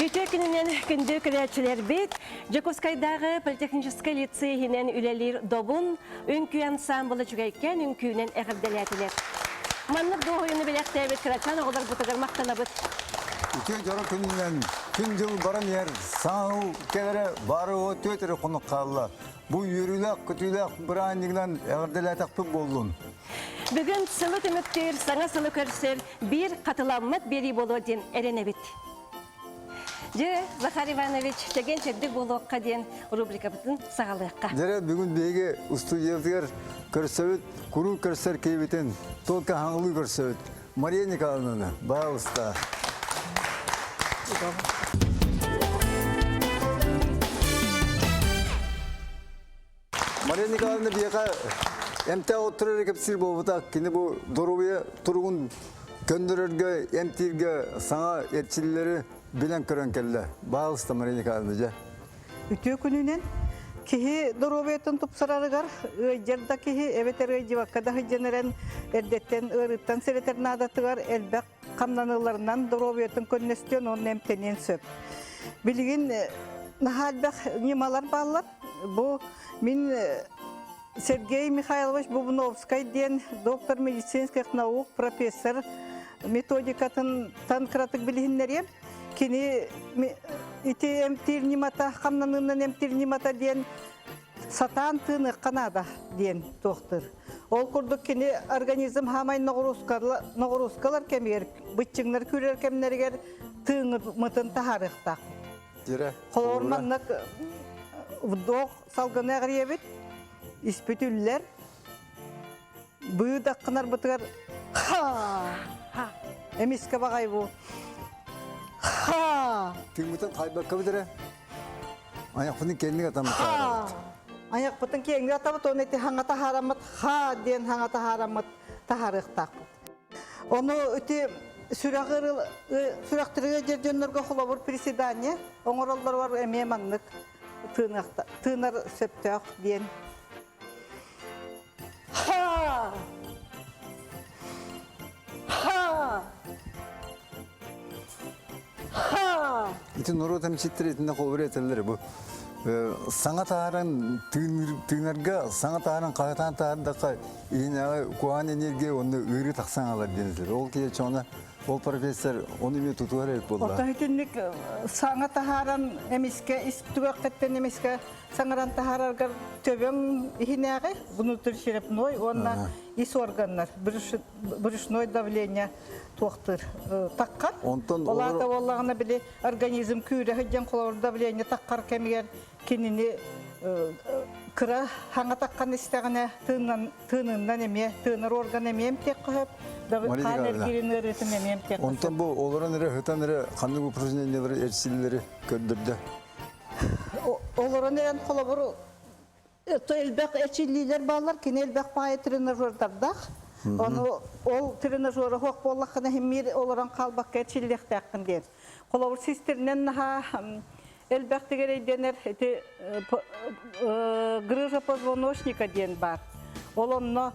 Ütü gününden gündü küreçiler bit, Jakutskay'дағы Политехнический лицейінен үлелер добун, үңкü ансамблы жүгейкен үңкüнен әғірделетілер. Маннық доғыйыны біләқтәбет кірачан оғылар бұтығыр мақтанабыт. Ütü жора күнінен күн жыл баран ер саңыл кәлері бары о төтірі құнық қалла. Бұл үйрілік, күтілік бір анығынан әғірделетік пүп болуын. Бүгін сылы түміттер, саңа сылы көрсер, бір қатыламмат бері болу ден әренебет. Захар Иванович, теген чәдді болуаққа ден рубрика бұтын сағалыққа. Жәрі бүгін бейге студиялдығыр көрсөйт, күру көрсер кейбетін, толка хаңылы көрсөйт. Мария Николаевна, бағылыста. Мария Николаевна бейға әмті отырыр кепсір болуытақ, кені бұл дұрубия тұрғын көндірерге, әмтирге, саңа етчілері білен көрен келді. Бағылыста Мария Николаевна жа. Ütü gününden kihi dorobetun tupsararıgar, jarda kihi ebeter ıcıvakka da hıcınıran erdetten ırıttan sereternadatıgar elbek kamlanılarından dorobetun könnestion onun emtenien söp. Bilgin nahalbek nimalar bağlar. Bu min Sergey Mikhailovich Bubunovskay diyen doktor медицинских наук, profesör, metodikatın tankratık bilginleriyem. Kini iti emtir nimata, kamlanından emtir nimata diyen satan tığını Kanada diyen doktor. Ol kurduk kini organizm hamay noğuruskalar kemiyer, bıççınlar kürer kemleriger tığını mıtın taharıqtaq. Kolormanlık doğ salgını ağrıyabit, ispütüller, büyü daqqınar bıtıgar emiske bağay bu. Tüngüten kaybakka bidire. Ayak pıtın kendine atamık. Ayak pıtın kendine atamık. Onu eti hanga taharamıt. Ha diyen hanga taharamıt. Taharıqtaq. Onu öte süraktırıga jerjönlerge kulabur prisidanya. Oңороллар var emeğe manlık. Tığınar söptök diyen. Ha! Ha! İtin nuru temsilcileri etinde kovur eterleri bu. Sana taharan tığınarga, sana taharan kağıtan taharındaki iğne, kuan enerji onu ürü taksan alır denizler. Ol ki çoğuna, ol profesör onu bir tutuvar et buldu. Ota hütünlük sana taharan emiske, isptüvakketten emiske, sanaran taharargar töbön iğneğe, bunu türşirep noy, onunla is organlar, brюшной давление toqtır taqqar. Olar da vallağına bile organizm küre hıccan kulağır davlение taqqar kemiger kinini kıra hanga taqqan istağına tığınından emeye, tığınır organ emeyem tek qoyup, kan ergirin öğretim emeyem tek qoyup. Ondan bu olaran ere, hıtan ere, kanlı bu projeleri, erçilileri göndürdü. Olaran eren kulağır elbek erçililer bağlar, kini elbek bağı trenajördardak. Onu ol trenajörü hoq bollaqına hemmir olaran qalbaqqa erçillik taqqın der. Kulağır sisterinden naha elbekte gereydener gryja позвоночника diyen bar. Olonno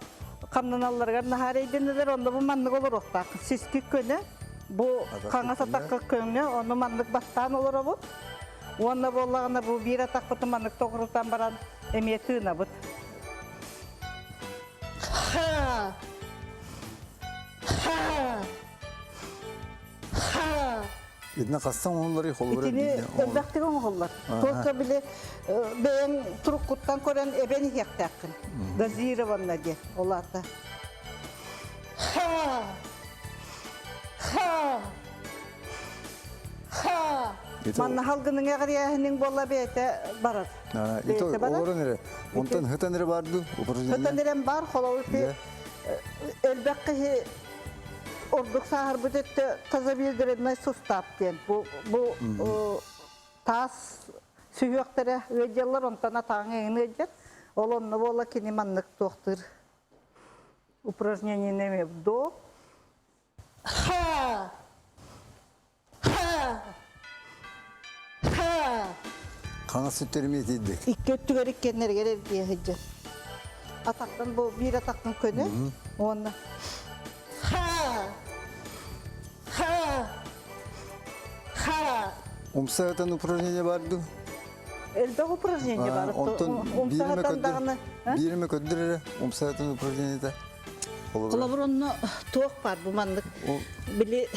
kamnanallarga nahareydener onda bu manlık olur oqtaq. Siskik köne bu qana sataqqa köne onu manlık bastan olur bu. Onda bollağına bu bir ataq bu manlık toqrutan baran emiyetine bu. Ha! Ha! Ha! İdine kastan onları kovur etini elbekte oğullar. Tolka bile ben turukuttan koran ebeni yaktaqın. Gazirovanna diye olarda. Ha! Ha! Ha! Manna halgının ağrıyahının bolla beyte barar. İto olaran ere. Ondan hıtan ere vardı. Hıtan ere var. Elbekte orduk sahar bütette taza bildirilmez sustap diyen. Bu tas sühüyaktara öceller ondan atağın eğini öcer. Olonlu bolla kini manlık doktor. Упражнение неме вдох. Ха! Ха! Ha! Kana sütlerimi yetiydi. İki öttügerik kendileri gelir diye hıcı. Ataktan bu bir ataktan könü. Onunla. Ha! Ha! Ha! Умсаатан упражнение барды. Элбе упражнение бар. Онтон Умсаатан дагына. бириме көддүрө умсаатан упражнениеде. Колобронно тоқ бар бу мандык. Били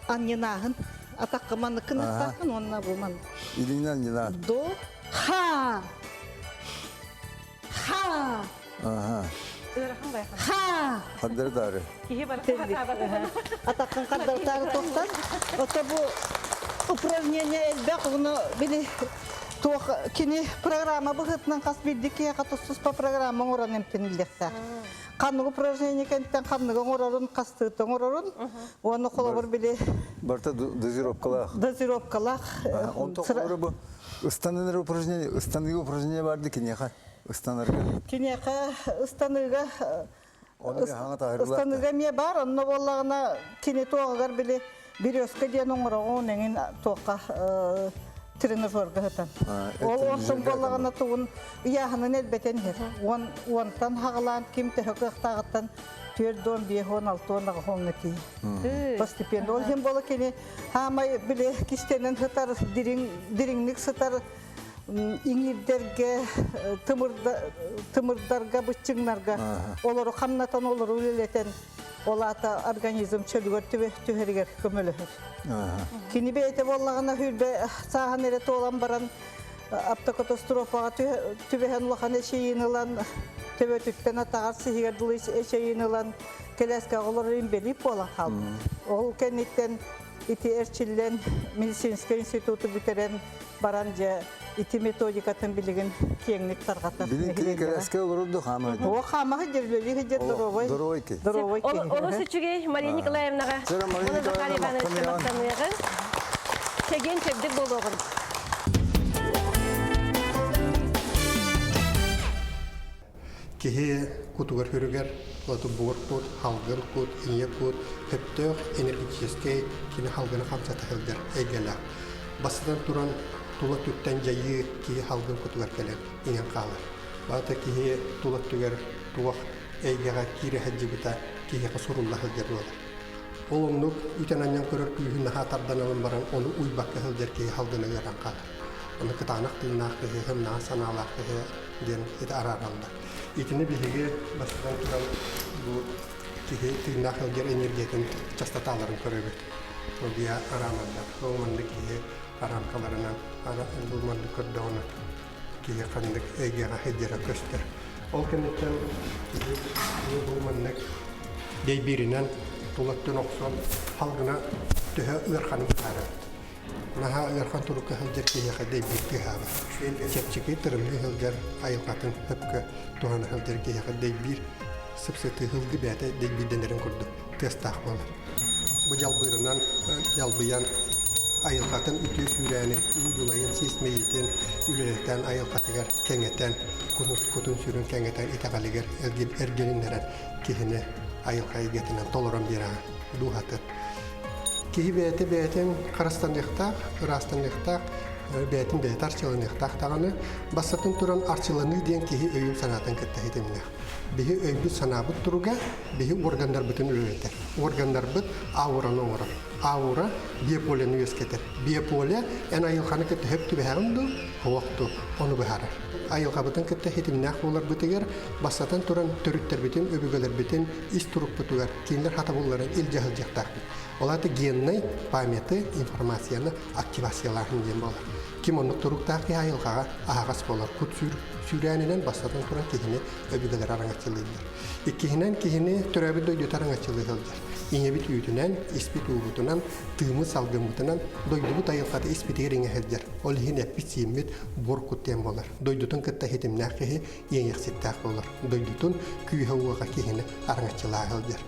аннинахын атакка мандыкын атакын онна бу мандык. Илиңнен жана. До ха. Ха. Ага. Ырахын байхан. Ха. Кадыр дары. Кихи бар. Атаккан каддартары тоқтан. Ото бу упражнение элбек уну били тоқ кини программа быгытнан кас билдикке катусус по программа оран эмтенилдекса. Канны упражнение кенттен канныга орорун кастыктан орорун. Оны колобор били Барта дозировкалах. дозировкалах. Онто колору бу ыстаныр упражнение барды кинеха. Ыстанырга. Кинеха ыстаныга Оны хаңа тагырлар. ыстаныга ме бар, онно боллагына кини тоогар били бирөскө ден оңорогон эңин тоокка тренажерга хатан. Ол орсон боллагына тугун яханын элбетен хер. Онтан хагалан ким техөктагыттан 4-16 хоңнати. Постепенно ол хем бола кини хамай били кистенен хатар дириңник сатар иңирдерге тымырдарга бычыңнарга олору камнатан олору үлелетен олата организм чөлүгөр түһергер көмөлөһөр. Кини бейте боллагына хүрбе сахан эре толан баран автокатастрофага түбеһен улахан эшейинылан төбөтүттен атагар сихигер дулы эшейинылан келеске олор имбелип бола калды. Ол кенниттен ити эрчиллен медицинский институту битерен баран же ити методикатын билигин кеңник таргатат. Билин келеске олорду хама. О хама жерлери хеже доровой. Доровой ки. Доровой ки. Олосы чүгей Мария Николаевнага. Сера Мария Николаевна Чеген чебдик болгон. Кихи кутугар хүрүгер, лату бугар кут, халгын кут, инье кут, хөптөк энергетический кини халгыны хамса тахылдыр, эйгелер. Басыдан туран тула түттен жайы кихи халгын кутугар келем, инен қалыр. Бата кихи тула түгер туақ эйгеға кири хаджи бита кихи қасурулла хылдыр болар. Ол оннук үтен аньян көрөр күйін наха тардан алын баран оны уйбаққа хылдыр кихи халгыны көрен қалыр. Оны кытанақ тылнақ кихи, хымна саналақ кихи ден еті араралдар. Итini bihiги бастан туран бу кихи тыйнах элгер энергиятын частоталарын көрөбүт. Ол бия араманда. Ол манды кихи арамкаларынан бу манды көрдөөнө кихи кандык эгега хедера көстөр. Ол кенеттен бу манды дейбиринен тулаттын оксон халгына төһө ырханын бары. Наха ырхан турукка хелдер кихи хадей бирки хабы. Кепчики тырымды хелдер айылқатын хөпкө туғаны хелдер кихи хадей бир сыпсыты хылды бәті дейбиденерін күрді. Тест тақмалы. Бұ жалбырынан жалбыян айылқатын үті сүйрәні үлгілайын сесмейтін үлелеттен айылқатығар кәңеттен күтін сүрін кәңеттен итағалығыр әргеліндерін кихіне айылқайы кетінен толырын бираған дұғаты. Кихи бәтен қарастанлықтақ, ырастанлықтақ, бәтін бәт арчылынықтақ тағаны басатын тұран арчылыны ден кихи өйін санатын кітті етімінақ. Бихи өйбіт санабыт тұруға, бихи органдар бүтін өлетер. Органдар бүт ауыраны оңырыр. Ауыра биополияны өскетер. Биополия ән айылқаны кітті хөп түбәғынды, хоқты, оны бұхарыр. Айылға бұтын кітті етімінақ болар бұтығыр, басатын тұран түріттер бүтін, өбігілер бүтін, ис тұруқ бұтығыр, кейінлер хатабуларын ил жағыл жақтақ. Оларды геннай памяты информацияны активацияларын дем болар. Ким оны тұруқтағы айылғаға ағас болар. Күт сүйрәнінен бастатын тұран кейіне өбігілер араңатчылыйдыр. Иккихінен кейіне түрәбі дөйді тараңатчылыйдыр. Иңебит үйтінен, испит уғытынан, тымы салғымытынан дойдубут айылғаты испитігер еңәхелдер. Ол ең әппіт сеймет бор күттен болар. Дойдутын кітті хетімнәқ кеге ең әқсеттәқ болар. Дойдутын күйі уғаға кейіне араңатчылағылдыр.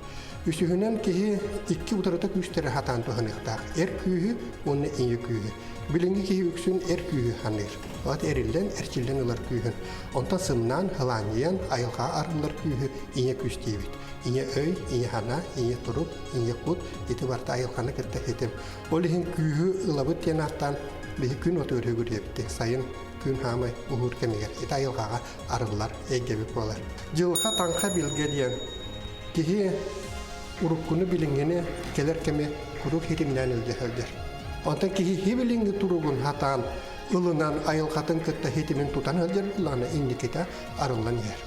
Үсүһүнен киһи 2 утарыта күстері хатан туһаныктаах. Эр күйі, оны эйе күйі. Билинги киһи үксүн эр күйі ханыр. От эриллен, эрчилден улар күйін. Онтан сымнан, хыланиян, айылға арымлар күйі эйе күстейбит. Эйе өй, эйе хана, эйе туруп, эйе кут, еті барта айылғаны кітті хетім. Ол ең күйі ылабыт тен аттан, бейі күн отыр өгірепті. Сайын күн хамай ұғыр кемегер. Еті айылғаға арылар, әйгебіп болар. Жылға таңқа білге дейін. Киһи уруккуну билингени келер кеме kuruk hitimden öldürdür. Ondan ki hibilingi turugun hatan ılınan ayılgatın kıtta hitimin tutan öldürülüğünü indikita arılan yer.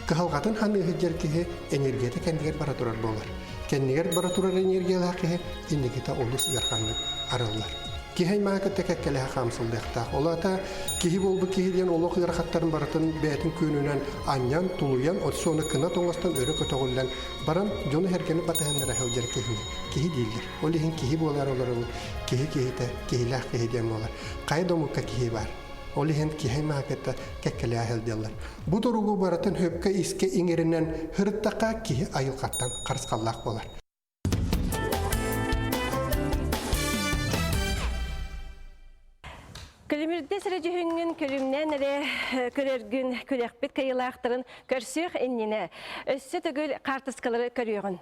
Kıhalgatın hanı hıcır ki enerjiyete kendiler bara durar bolar. Kendiler bara durar enerjiyalar ki indikita olus yarkanlık arılar. Kihay maka tekekkele hakamsıldakta. Ola da kihi bolbu kihiden oluk yarkatların baratın beyetin köyününen anyan, tuluyan, ot sonu kına toңastan örü kötөгüllen baran jonu herkeni batayanlara hevcer kihini. Kihi değildir. Olihin kihi bolar olar olur. Kihi-kihite, kihilah kihiden bolar. Kay domukka kihi var. Olihin kihay makata kekkele ahel Bu durugu baratın höpke iske ingerinden hırttaka kihi ayılkattan karskallak bolar. Kölümürde süreci hüngün kölümden körörgün kölekbet kayılaktırın körsüğ ennine. Össü tögül kartıskaları körüğün.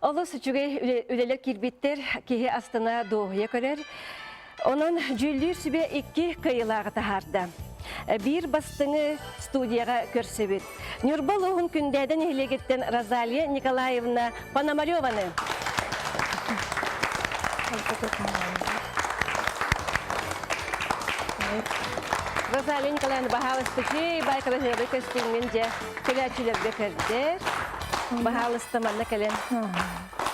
Olu suçuge ülelik kirbitter kihi astına doğuya körer. Onun cüllür sübe iki kayılağı tahardı. Bir bastını studiyaga körsebit. Nürbaloğun kündeden ehlegetten Razaliya Nikolayevna Panamaryova'nı. Razaliya Nikolayevna bahalıstı baykılaşırdı kostümünce köleçiler bekerdi. Bahalıstı manna kalen.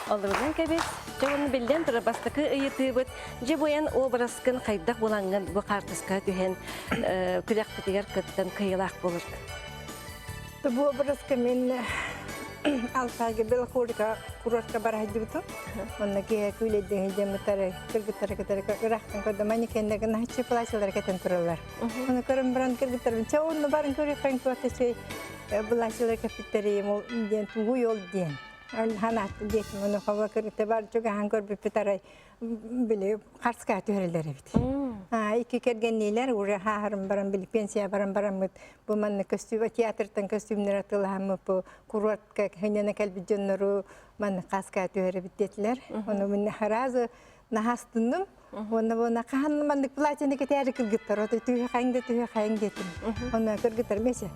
Олырдан кәбес, жоғын білден тұры бастықы ұйытыбыт, же бойан образкын қайдақ боланған бұл қартысқа түйен күләқ бітігер күттен қиылақ болыр. Бұл образка мен алтағы бел курортқа бара жібітім. Онна кеге күйледі жемітары, кіргіттары рақтың көді манекендегі нахчы плачылар кәтен тұралар. Оны көрім біран кіргіттарын, ча оны барын көрек қайын туаты чөй бұлашылар кәпіттері тұңғы yol дейін. Hanatlı geçim onu hava kırıkta var çok hangi bir pitaray bile karşıya törelleri bit. İki kergen neler oraya harım baran bile pensiya baran mı bu manne kostüm tiyatrodan kostümler atılan mı bu kurat kendine kalbi canları manne karşıya töreli bittiler. Onu ben harazı nahastındım. Onu kahan manne plaçını keter kırgıtlar. O tüy hayın getir. Onu kırgıtlar mesela.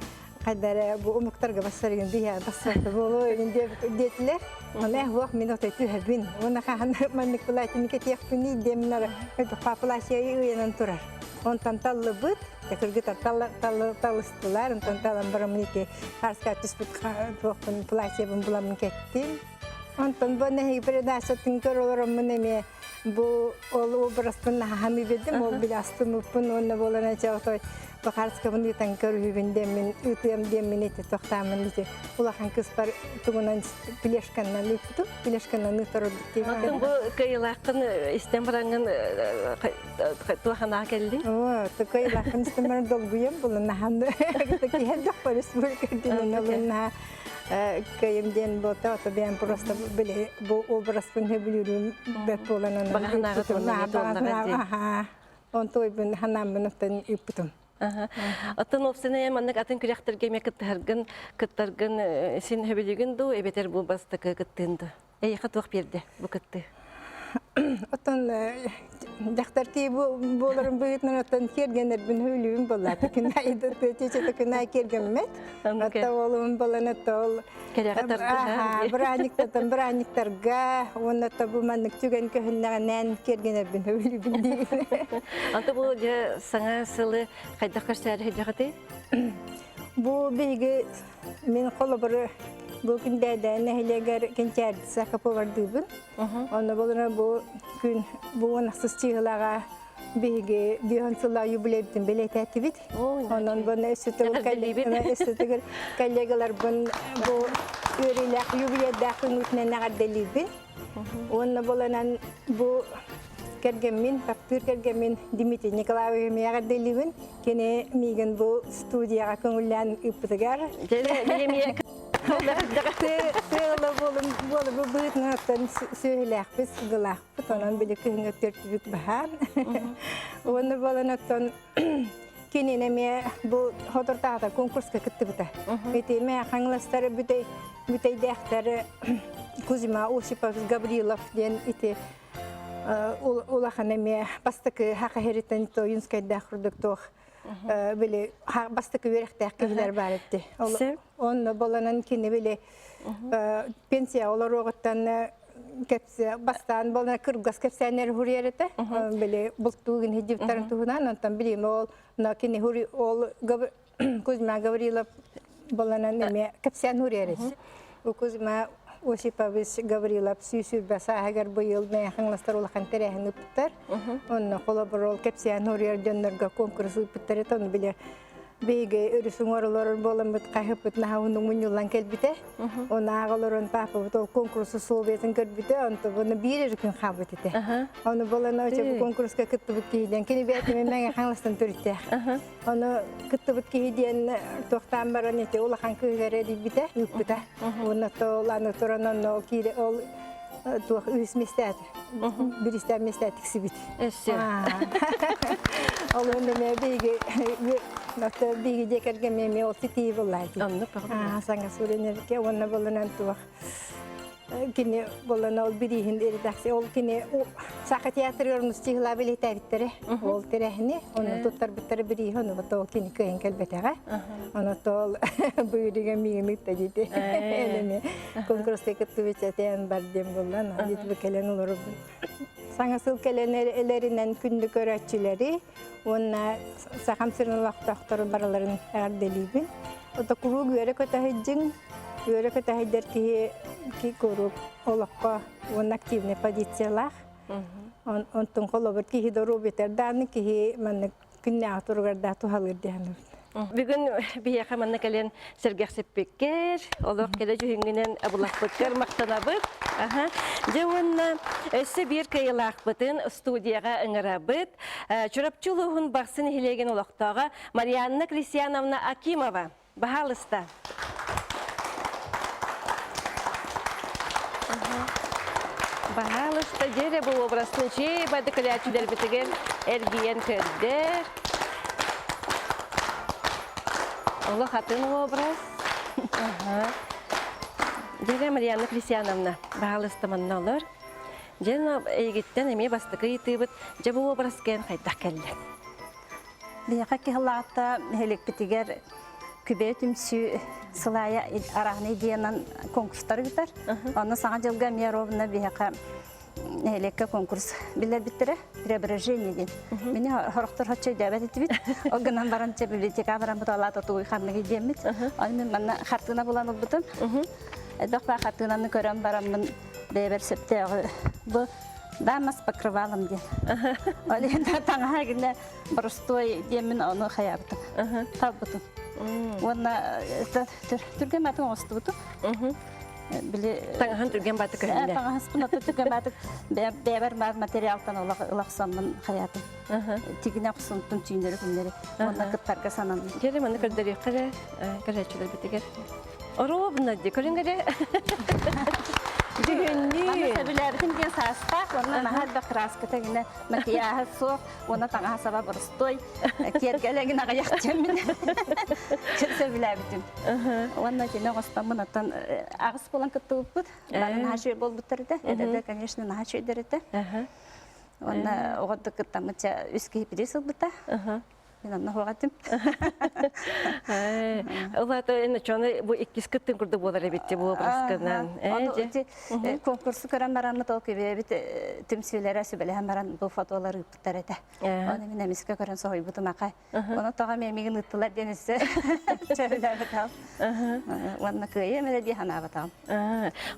Kadar bu umuktarga basarın diye basardı bolu önünde dediler. Ona vak minot etü hebin. Ona kahan manlık bulaşını ketiyak pini demler. Paplaşayı uyanan turar. Ondan tallı bıt. Tekrar talıstılar. Ondan talan baramınki karşıya tüspüt vakın bulaşayı bulamın kettim. Ondan bu nehi predasatın körülürüm nemi bu olu obrastın hami bedim. Ol bilastım upun ona bolana çavtoy. Bakarska bunu tanker hübünde min ütüyem demin eti tohtamın eti. Ulakan kızlar tuğunan bileşkandan üptüm. Bileşkandan ütarı bitti. Атын bu kıyılakın istem barangın tuğana geldi. Oo, kıyılakın istem barang dolguyum. Bunun nahandı. Taki hendak paris bölgedinin alın kıyımden bu ta ben prosta böyle bu obrasın hebiliyorum. Bet olanın. Baganağı tuğuna Ontoy ben hanamın üptüm. Атын опсыны маннык атын күрәхтәргә кыттаргын син хөбилеген ду эбетер бу бастыкы кыттынды. Әй хатвак берде бу кытты. Атын дактарти бу боларын быйтнан атын кергенер бин хөйлүм болат. Күнайды төчөтө күнай кергенмет. Ата олум баланы тол. Браниктарга, оны табу маннык түген көһүннән кергенер бин хөйлүм ди. Анты бу же саңа сылы кайда каштар хәҗәгәте? Бу биге мен колы бер bu günde de nehleger kençer sakapı vardı bun. Onu bolana bu gün bu nasıl çığlağa bege dihansıla yubilebdim bile tertibit. Onun bana üstütür kallegalar bun bu öğreler yubilede kınutne nagardelibin. Onu bolana bu kergemin kaptır kergemin Dimitri Nikolaevich nagardelibin. Kene migen bu stüdyoya kıngulan iptigar. Jele Tığla bolum bu bıhtnatan söylekbis gılakbı. Tonan bile kıhınga törtübük bahar. Onu bolanatan kenine bu hodortağda konkurska kıttı bıta. Eti me hanglastarı bütey dehtarı Kuzima Osipov Gavrilov den iti ulahane me bastıkı haka heritan ito yunskay dahurduk toğ. Böyle bastıkı verektek kızlar var etti. Onu bolanan kini böyle pensiya olur oğuttan kepsi bastan bolana kırgaz kepsenler huriyerete. Böyle bultuğun hicivtarın tuğunan ondan bileyim ol kini huri ol Kuzma Gavrilov bolanan neme kepsen huriyeret. O Kuzma Osipavich Gavrilov süsür basa agar bu yıl me hanglastar ulakan terehin ıptar. Onu kolaborol kepsiyan huriyer döndürge konkursu ıptar et onu bile bege örüsün oralar bolamıt kahıpıt nahavunun munyulan kelbite. Onu ağaların papıt o konkursu soğubetin körbite. Onu bunu bir gün kabıt ete. Onu bolana öçe bu konkurska kıttıbıt kihiden. Kini beyatime menge hanglastan törütte. Onu kıttıbıt kihiden tohtan baran ete ulakan kıhgara edibite. Yukbite. Onu tolanı toranan o kire ol tuh üs mestet. Bir ister mestet eksibit. Eşe. Onu me bege Nokta bigi jekerge meme o titi vallahi. Anlı pahalı. Sanga surener ke ona bolanan tuh. Kini bolana ol birihin redaksi ol kini saka tiyatrorunuz çıhlabilite bittere. Ol terehni onu tutar bittere biri onu bato kini kayın kelbetega. Onu tol buyuruga mimik tajite. Eleme konkursta ketüveçeten bardem bolan adit bekelen olur. Sangasıl kelenlerinden kündük öğretçileri, onlar sakamsırın vaktaktırı baraların erdelibin. O da kuru göre kötü hecin, göre kötü heder ki ки коруп олоққа он активный позициялах. Он тун колобыр кихи дору битер даны кихи манны күнне атургарда тухалыр дияны. Бүгін бияқа манна кәлен сәргәқсеппеккер, олар келе жүхінгінен абулақпыткер мақтанабыт. Жауынна өсі бір кайылақпытын студияға ыңырабыт. Чурапчулуғын бақсын хилеген олақтаға Марианна Крисьяновна Акимова. Бағалыста. Бағалыста жере бұл обрастың чей бады кілячілер бітігер әргиен көрдер. Олы қатын образ. Жере Марианна Крисьяновна бағалыстыманна олар. Жерін егеттен әме бастықы етібіт, жабы образ кен қайдақ кәлі. Бияқа кехлаата хелек битигер күбе түмсү сылая арахны идеянан конкурстар битер. Аны саңа жылга Мияровна бияқа хелекке конкурс билер биттере преображение ден. Мени хорохтор хачай дәбәт итбит. Огынан баранча библиотека баран буталата туй ханны идемит. Аны мен хартына булан улбутун. Эдак ба хартынаны көрәм барамын бәбер септәгы. Бу дамас покрывалом ден. Олenda таңа генә простой демен аны хаяптым. Табытым. Онна түргә мәтен остыбытым. Биле Таңахан түрген баты көрінді. Таңахан спына түргә мәтен бәбер материалтан улақсамын хаятым. Тигенә кусынтым түйіндері күндері. Онна кыттарға санам. Жере маны көрдері қыры, көрәчілер бітігер. Оробына де көрінгері. Дүгінні. Аны сәбіләрдің ген састақ, онна нахар да краска тәгіне макияхы соқ, онна таңаха саба бұрыстой, кергелеген ағаяқ жемін. Сәбіләрдің. Онна кені ғостамын аттан ағыс болан күтті ұппыд. Барын хашуй бол бұттырды. Әдәді, конечно, нахашуй дәрді. Онна оғырды күттамытша үскі хипирес ұлбыта. Мен анна хоғатым. Олаты әні чоны бұл иккіз күттін күрді болар әбетте бұл образкынан. Конкурсы көрән барамы тол көбе бит түмсүйлері сөбелеген баран бұл фотолары үпіттар әді. Оны мен әмеске көрән соғай бұтым ақай. Оны тоға мемеген ұттылар денесі чөбілер бітал. Оны көйе мәлі де хана бітал.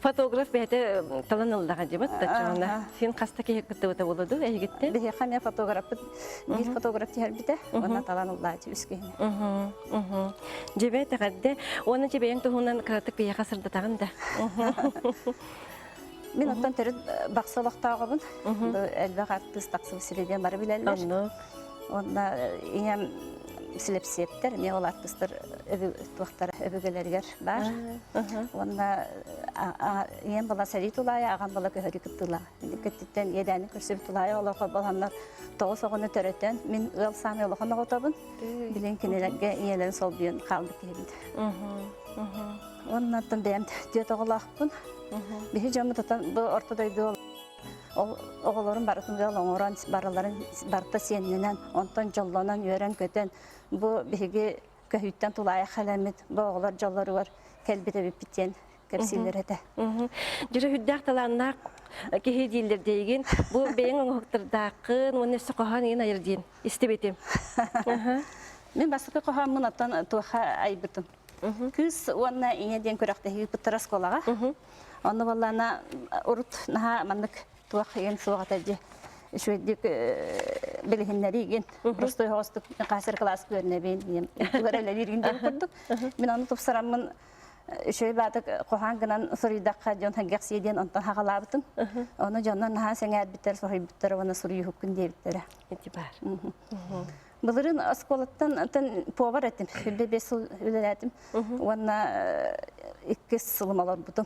Фотограф бәйті талан ұлдаға жебатты чоны. Сен қаста кейі күтті бұта болуды әйгетті? Бәйқа мен фотограф тихер біті. Талан уллаачы үскейне. Жебе тағадды, оны жебең тұғынан қыратық бейе қасырды тағында. Мен оттан түрі бақсалықтағыбын. Әлбәқ артыз тақсы сіледен бары біләлілер. Онда ең сілеп септер, мен ол артыстыр туақтар өбігелергер бар. Онда ең бала сәрі тұлайы, аған бала көхөрі күттіла. Күттіттен едәні көрсіп тұлайы оларға баланлар тоғыз оғыны төреттен. Мен ұл саны олығын оғытабын. Білен кенелерге иелерін сол бүйін қалды кейбіді. Онын аттан бәйім дөт оғылақпын. Бейі жамы тұтан бұл ортадайды ол. Оғыларын барытынға оңыран барыларын барыта сенінен, онтан жолланан, өрен көтен. Бұл бейге көхүйттен тұлайы қаламет, бұл оғылар жоллары бар, кәлбеті біппеттен кәпсейлер әді. Жүрі хүддәқ таланнақ кеге дейлер дейген, бұл бейін оңықтырдақын, оны өсі қоған ең айыр дейін, істебетем. Мен басықы қоған мұн аттан туға айбырдым. Күз онына ене ден көріқтегі бұттыра сколаға. Оны балана ұрыт наға маңдық туақ ең суға тәді. Шөйдік білігінлері еген. Простой хоғыстық қасыр класс көріне бейін. Көрелер ергендері көрдік. Мен оны тұпсырамын шөй бадық қоған гынан сұрыйдаққа жон хәгіқ сейден онтан хағалабытын. Оны жоннан наға сәңәр біттер, сұрый біттер, оны сұрый хүккін дейбіттері. Эти бар. Бұлырын осколаттан повар әтім, үлі 5 сыл үлі әтім. Оны 2 сылым олар бұдым.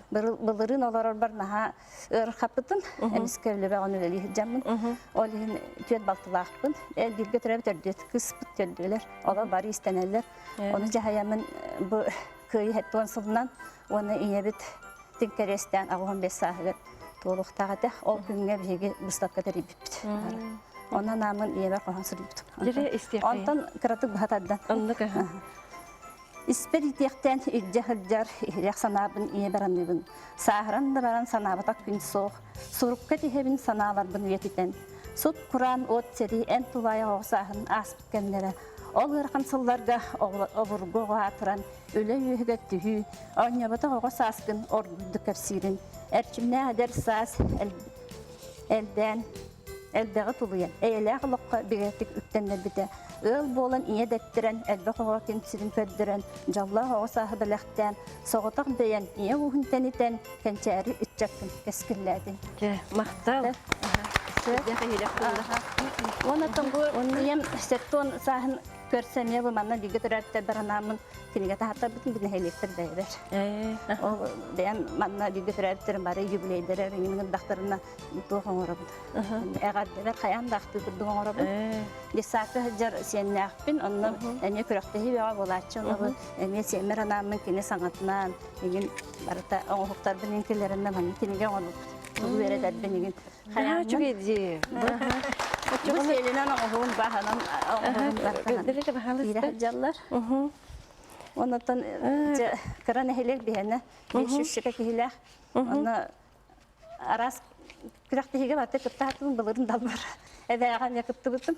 Бұлырын олар бар наға өр қапытын, әміске үлі бәғын үлі жамын. Ол ең түйет балтылақпын. Бірге түрәбі түрдет, күс бұт түрділер. Олар бары істенелер. Оны жағаямын бұл көйі әтті 10 сылынан, оны иебіт теңкерестен ағуған 5 сағығыр толықтағады. Ол күнге бігі бұстаққа түрі біпті. Ona namın iyeber kohan sürüyüptüm. Jere istiyaqı. Ondan kıratık bahataddan. Ondan kıha. İsper itiyakten idjahırjar ihriyaq sanabın iyeber anıbın. Sahran da baran sanabatak gün soğuk. Surukka tihebin sanalar bın üyetiten. Sut Kur'an ot seri en tulaya oğsahın as bitkenlere. Ол ырхан сылларга обурго атыран өле үйге түһү, онябата ого саскын ордук кепсирин. Эрчимне адер сас элден элдәгы тулуян. Эйлә гылыкка бигетик үттеннәр бите. Өл болан ие дәттирен, элбә хога кемсирин көддерен, жалла хога сахыбылактан, соготак бейен, ие ухынтен итен, кенчәри үтчәккин, кескилләдин. Мақтал. Оны тыңгы, ем сеттон сахын көрсәме бу манна биге төрәттә баранамын, кинеге тахта битен битен электр дәйдер. Ол дәм манна биге төрәттер бары юбилейдер, минең дактарына туган орабы. Әгәр хаян дакты дуган орабы. Дисакы җар сеннәхпин, онны әне күрәктә һибәгә булачы, оны әне семеранамын кине саңатнан, деген барата оңхуктар бинекеләреннән һәм кинеге оны берәдәт бинеген. Хаян чүгеди. Бу селенән оңхун баһанам оңхун. Дилеге баһалысты. Жаллар. Онотон кран эхелер бihene 500 шека килә. Аны арас күрәктәге батты кыттатын булырын далбар. Әдәгән якытты бутым.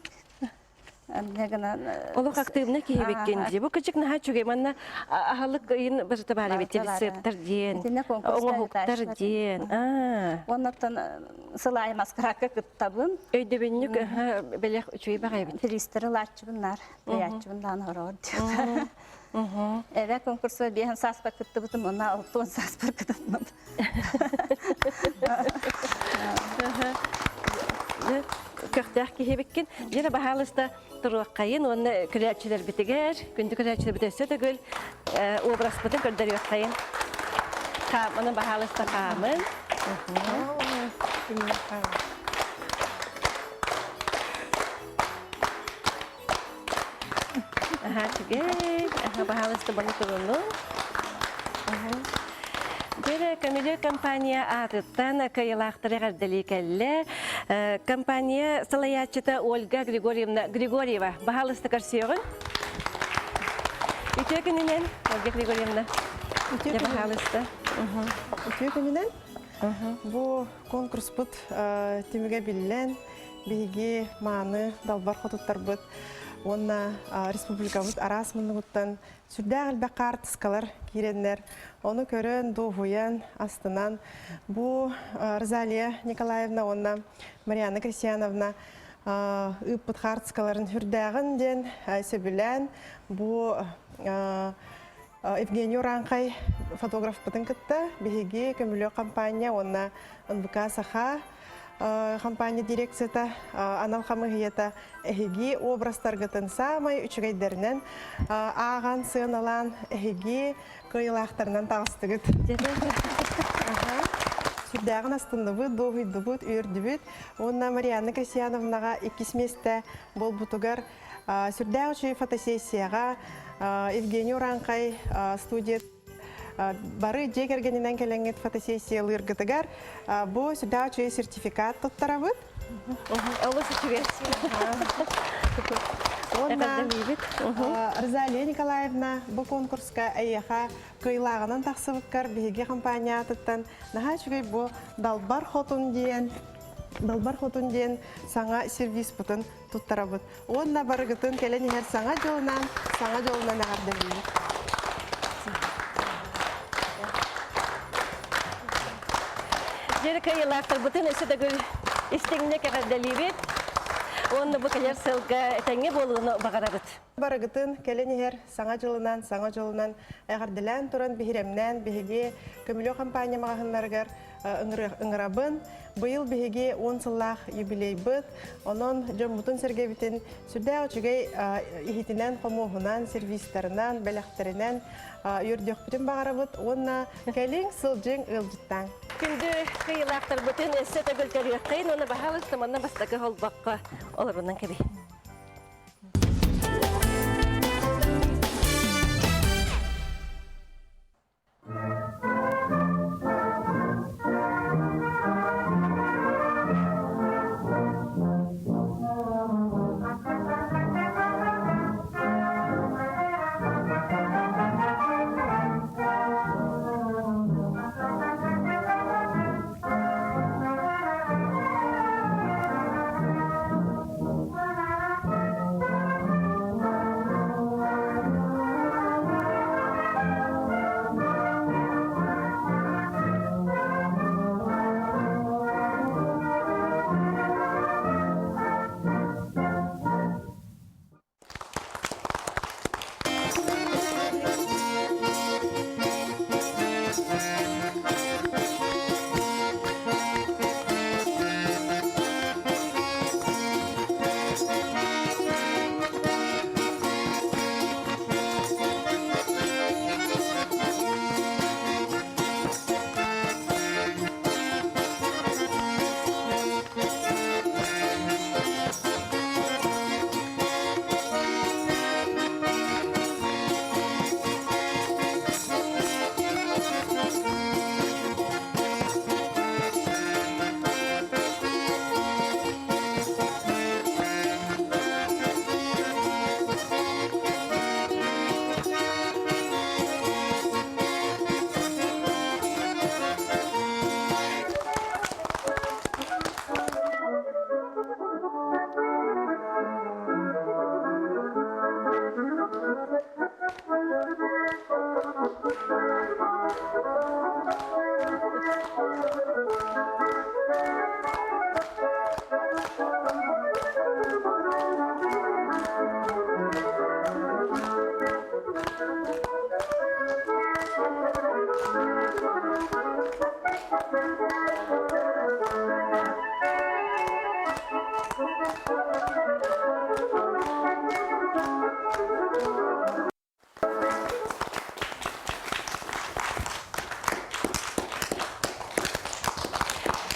Аннагана Олық активна кейбеккен де. Бұл күчік наға чүге манна ахалық үйін бірті бәрі беттері сырттар ден, оңығықтар ден. Оннаттан сылай маскаракка кыттабын. Өйді беннік бәлек чүге бағай бет. Туристері ларчыбынлар, бәятчыбынлан орор. Әвә конкурсы бейін саспа кытты бұтым, онна 6 саспа кыттым. Көқтәк кейбеккен. Жері бағалыста тұруақ қайын, оны күрәтшілер бітігер, күнді күрәтшілер бітесі түгіл, образ бұтын көрдері өт қайын. Оны бағалыста қамын. Түгел, бағалыста бұны тұрыны. Бері көмілі компания атыттан кайылақтыры ғардалі кәлі. Компания салаятчыта Ольга Григорьева. Бағалысты көрсеуғын? Үтеу күнінен, Ольга Григорьевна. Бағалысты. Үтеу күнінен? Бұл конкурс бұд темеге білілен, бейге маны далбар қотыттар бұд. Онна республикабыз арасмынны бұттан сүрдәғіл бәққа артыскалар керенлер. Оны көрін доғуян астынан. Бұ Розалия Николаевна, онна Марьяна Крестьяновна үппіт артыскаларын хүрдәғін ден сөбілән. Бұ Евгений Уранқай фотограф бұтын күтті. Беге көмілі компания, онна НБК Саха компания дирекцията аналхамығыйета әхеге образтарғытын самай үчігайдерінен аған сыналан әхеге көйлақтарынан тағыстығыт. Сүрдәғін астынды бұд, доғыйды бұд, үйірді бұд. Онна Марьяна Крестьяновнаға 2 месті бол бұтығар сүрдәғ үші фотосессияға Евгений Уранқай студия бары жегергенінен кәләңгет фотосессиялы ұрғытығар, бұл сүрдәу чөй сертификат тұттара бұд. Олы сертификат. Розалия Николаевна бұл конкурсқа әйеға көйлағынан тақсы бұққар бейге компания атыттан. Наға жүгей бұл далбар хотун ден саңа сервис бұтын тұттара бұд. Онна барығытын кәлән еңер саңа жолынан ағарды бейді. Жері кайылақтар бұтын өсі дәгіл істеңіне кәғардәлі бет. Оны бұл кәлер сылға әтәңе болуыны бағара бұд. Барығытын кәлен саңа жолынан әғарділән тұрын бігіремнен бігіге көмілі компания мағағынларғар ұңырабын. Бұйыл бігіге 10 сыллақ юбилей бұд. Оның жөн бұтын сәрге бітін сүрдәу жүгей ихетінен қомуғынан, сервистарынан, бәліқтерінен үйірдек бүтін бағара бұд. Онына кәлің сылжың ұлжыттан. Күнді кайылақтар бұтын өсі дәгіл кәріғаттайын, оны бағалыстым, оны бастағы қолбаққа оларынан кәбей.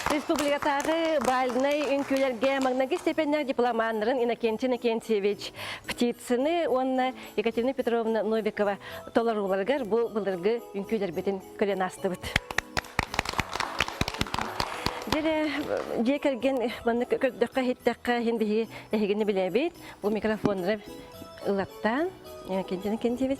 Республикатағы бальный үнкүлерге магнаги степеннер дипломанларын Иннокентий Иннокентьевич птицыны, онна Екатерина Петровна Новикова толаруларгар бұл былырғы үнкүлер бетін көлен астыбыт. Же келген манны көрдөккө хиттакка хиндиги эхигини билебит. Бул микрофонды ылаттан Иннокентий Иннокентьевич.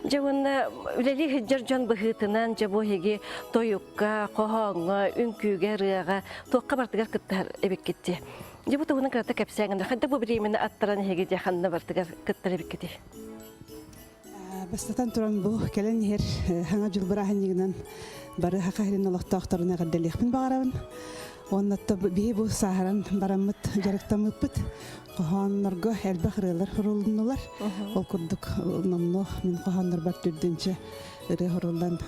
Же онна үлели хиджар жон быхытынан же бохиги тоюкка, кохоңга, үнкүгө, рыага, тоққа бартыгар кыттар эбек кетти. Же бу тугунан кырата кепсеңинде хадда бу биремени аттаран эхиги же ханна бартыгар кыттар эбек кетти. Бастатан туран бу келен хер хаңа жыл бараханнигинен бары хакахрин олохтоохторуна гадделихпин багарабын. Оннатта бии бу сахаран бараммыт жарыктамыппыт. Кохоннорго элбах рылар хурулдунулар. Ол курдук номно мен кохоннор бар түрдүнчө ыры хурулдан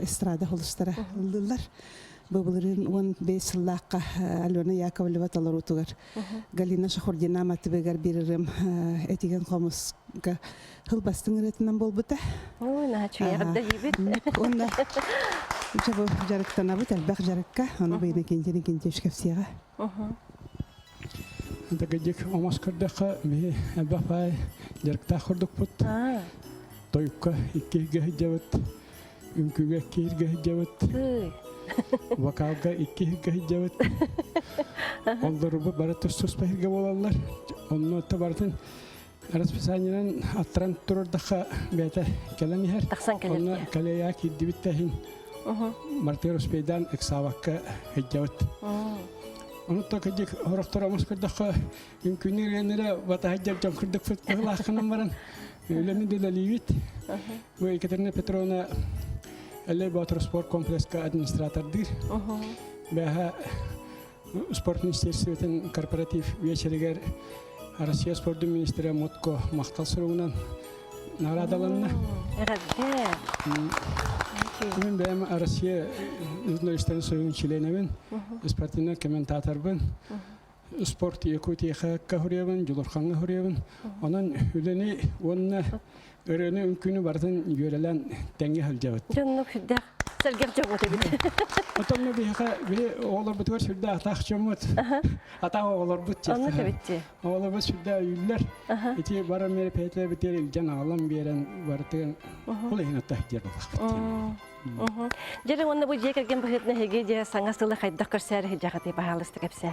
эстрада холустара ылдылар. Бабылырын 15 сыллаққа Алена Яковлева таларутугар. Галина Шахурдина матыбегар биририм этиген комуска хылбастың ретинен болбута. Ой, начу ягда жибит. Онда жабы жарыктанабыт, элбах жарыкка, оны бейне кенжени кенжешкепсияға. Дагадик омаскырдақа ми элбахай жарыкта хурдук бут. Тойукка иккиге жабыт, үнкүге кирге жабыт. Вокалга иккиге жабыт. Олдорубу бары туспахиге болалар. Онно табартын расписаниянан аттран турурдақа бета келенихер. Тахсан келер. Онно калея киддибиттахин. Мартирус пейдан эксавакка жабыт. Онутта кадик хорохторамыз кырдақа үнкүнеренере бата хаджар жон кырдык фытлахынан баран. Өлемни делаливит. Бу Екатерина Петровна Элебатор спорт комплекска администратордыр. Бәһә спорт министерствотын корпоратив вечеригер Россия спорт министрі Мотко мақтал сұруынан нарадаланна. Мен бәйім Россия журналистен союн членовен, спортивный комментаторбын. Спорт Якутия хаққа хұребін, Жулурханға хұребін. Онан үлені, онына өрені үмкіні бардың үйелелен тәңге хәлжабыт. Жонны хүддәк сәргер жоғыт әбіт. Отонны бейхі оғылар бұт бар сүрді атақ жомыт. Атақ оғылар бұт жеқі. Онны кәбітті. Оғылар бұт сүрді үйлер. Эти бара мере пәйтлер бітер үлген ағылам берен бартығын. Ол ең атақ жер болақ. Жері онны бұл жекерген бұхытны хеге де саңа сылы қайдақ көрсәрі жағаты бағалысты кәпсә.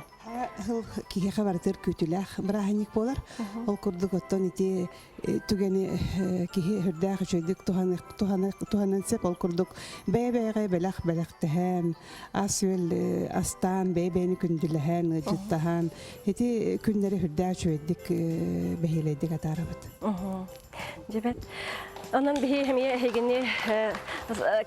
Хыл киһеге бартыр күтүләх бираханик болар. Ол курдук оттон ити түгени киһи хүрдәх чөйдүк туханын сеп ол курдук бәйбәйгә беләх тәһән асвел астан бәйбәйни күндүләһән җиттәһән ити күннәре хүрдәх чөйдүк бәһиләдик атарабыт. Җибет. Онан бихи хемия хегени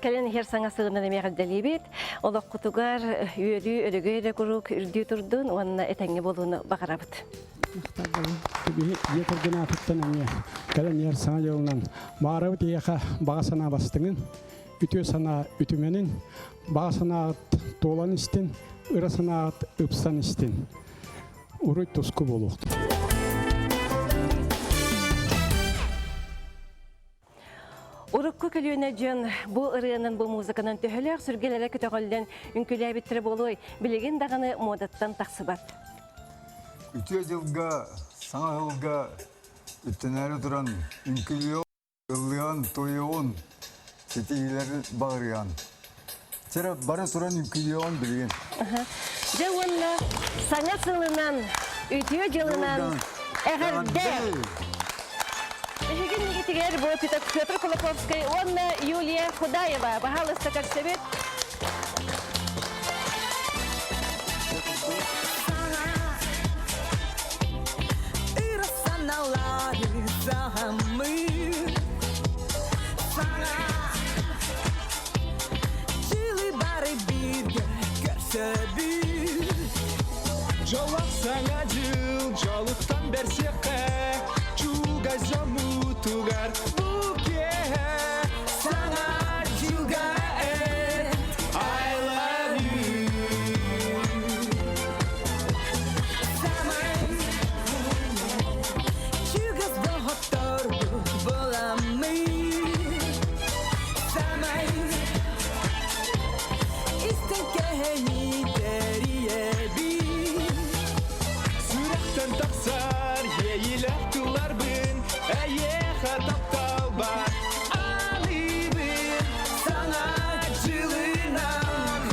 кален хер саңа сыгынан эмеге делибит. Олак кутугар үйрү өрөгөйрө курук үрдү турдун, онна этеңге болууну багарабыт. Бихи жетерген атыттан эмне кален хер саңа жолунан багарабыт яка бага сана бастыңын, үтө сана үтүменин, бага сана толан истин, ыра сана ыпстан истин. Уруй тоску болукту. Урукку көлүнө жөн бу ырыянын бу музыканын төһөлөк сүргелере көтөгөлдөн үнкүлэ биттире болой, билеген даганы модаттан таксыбат. Үтө жылга, саңа жылга үттенәре туран үнкүлө, ылыян, тойон, сетигилер багырыян. Чера бары туран үнкүлөөн билген. Жауынна саңа сылынан, үтө жылынан эгерде. Эгин нигитигер бу Петр Кулаковский, онна Юлия Худаева, пожалуйста, как совет. Жолақ саңа жыл, жолықтан берсеқе, чугай замутугар буке. Саңа Саха тапталбат Алибин Саңа жылынан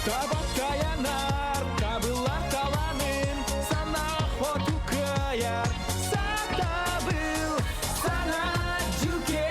Табак таянар, табылар таланын, сана хоту каяр, сатабыл, сана жүке.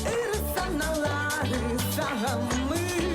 Iri sanaları sağamı